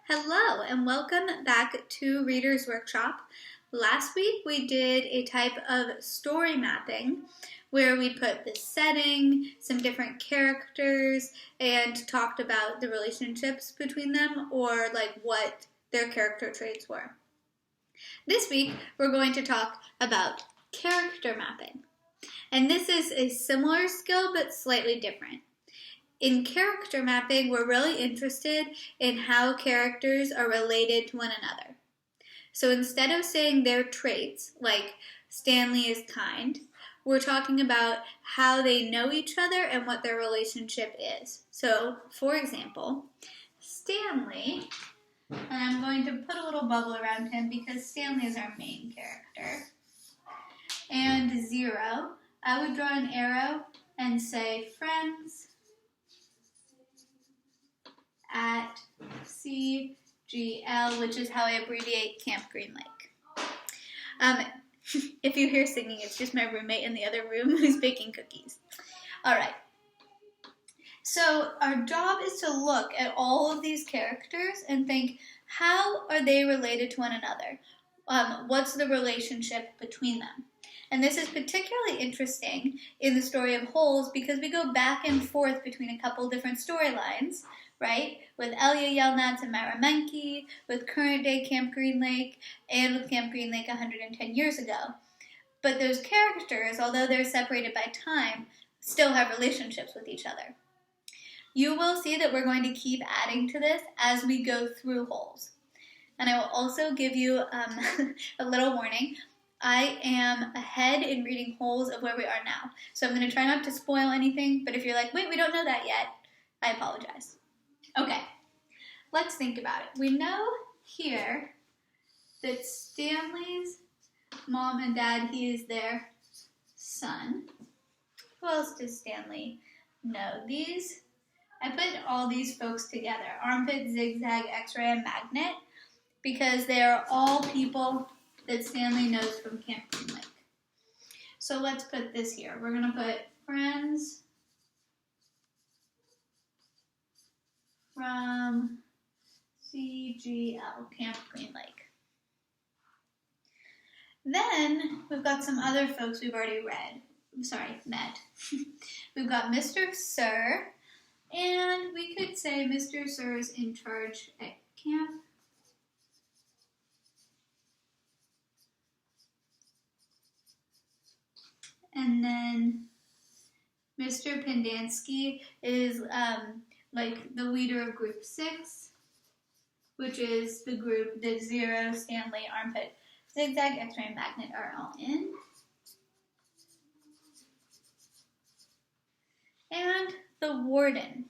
Hello and welcome back to Reader's Workshop. Last week we did a type of story mapping where we put the setting, some different characters, and talked about the relationships between them or like what their character traits were. This week we're going to talk about character mapping. And this is a similar skill but slightly different. In character mapping, we're really interested in how characters are related to one another. So instead of saying their traits, like Stanley is kind, we're talking about how they know each other and what their relationship is. So, for example, Stanley, and I'm going to put a little bubble around him because Stanley is our main character, and Zero, I would draw an arrow and say friends at CGL, which is how I abbreviate Camp Green Lake. If you hear singing, it's just my roommate in the other room who's baking cookies. All right. So our job is to look at all of these characters and think, how are they related to one another? What's the relationship between them? And this is particularly interesting in the story of Holes because we go back and forth between a couple different storylines, right? With Elia Yelnats and Myra Menke, with current day Camp Green Lake, and with Camp Green Lake 110 years ago. But those characters, although they're separated by time, still have relationships with each other. You will see that we're going to keep adding to this as we go through Holes. And I will also give you a little warning. I am ahead in reading Holes of where we are now. So I'm going to try not to spoil anything, but if you're like, wait, we don't know that yet, I apologize. Okay, let's think about it. We know here that Stanley's mom and dad, he is their son. Who else does Stanley know? I put all these folks together, Armpit, Zigzag, X-Ray, and Magnet, because they are all people that Stanley knows from Camp Green Lake. So let's put this here. We're going to put friends from CGL, Camp Green Lake. Then we've got some other folks we've already met. We've got Mr. Sir, and we could say Mr. Sir is in charge at camp. And then Mr. Pendansky is like the leader of Group 6, which is the group that Zero, Stanley, Armpit, Zigzag, X-Ray, and Magnet are all in. And the warden.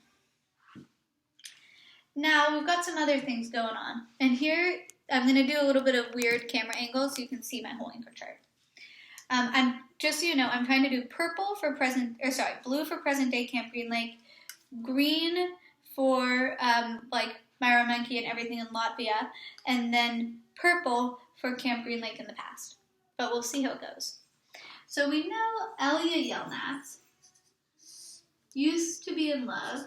Now, we've got some other things going on. And here, I'm going to do a little bit of weird camera angles so you can see my whole anchor chart. Just so you know, I'm trying to do blue for present day Camp Green Lake, green for like Myra Menke and everything in Latvia, and then purple for Camp Green Lake in the past. But we'll see how it goes. So we know Elia Yelnats used to be in love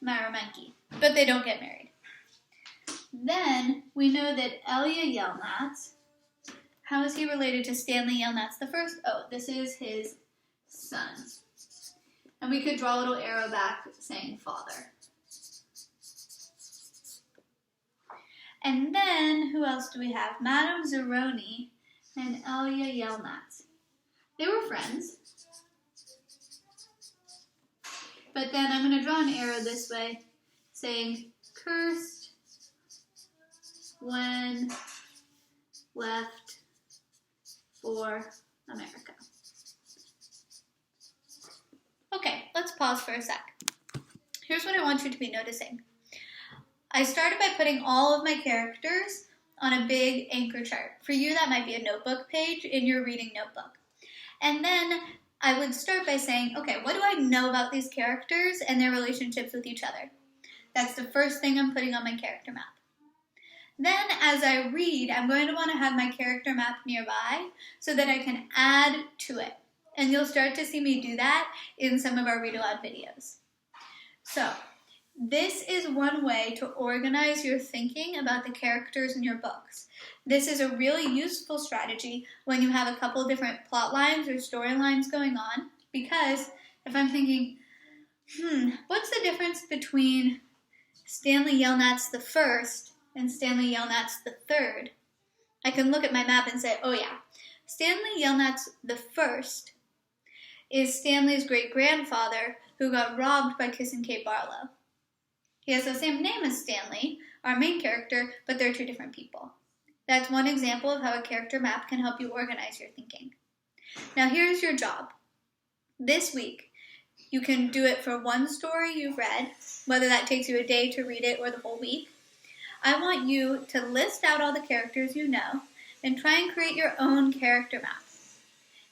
Myra Menke, but they don't get married. Then we know that Elia Yelnats, how is he related to Stanley Yelnats the first? Oh, this is his son. And we could draw a little arrow back saying father. And then, who else do we have? Madame Zeroni and Elia Yelnats. They were friends. But then I'm going to draw an arrow this way saying cursed when left for America. Okay, let's pause for a sec. Here's what I want you to be noticing. I started by putting all of my characters on a big anchor chart. For you, that might be a notebook page in your reading notebook. And then I would start by saying, okay, what do I know about these characters and their relationships with each other? That's the first thing I'm putting on my character map. Then, as I read, I'm going to want to have my character map nearby so that I can add to it. And you'll start to see me do that in some of our read aloud videos. So, This is one way to organize your thinking about the characters in your books. This is a really useful strategy when you have a couple different plot lines or storylines going on, because if I'm thinking, what's the difference between Stanley Yelnats the first and Stanley Yelnats the third? I can look at my map and say, oh yeah, Stanley Yelnats the first is Stanley's great-grandfather who got robbed by Kissing Kate Barlow. He has the same name as Stanley, our main character, but they're two different people. That's one example of how a character map can help you organize your thinking. Now here's your job. This week, you can do it for one story you've read, whether that takes you a day to read it or the whole week. I want you to list out all the characters you know and try and create your own character map.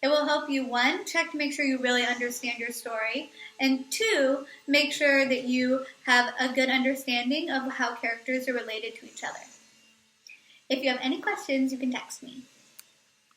It will help you, one, check to make sure you really understand your story, and two, make sure that you have a good understanding of how characters are related to each other. If you have any questions, you can text me.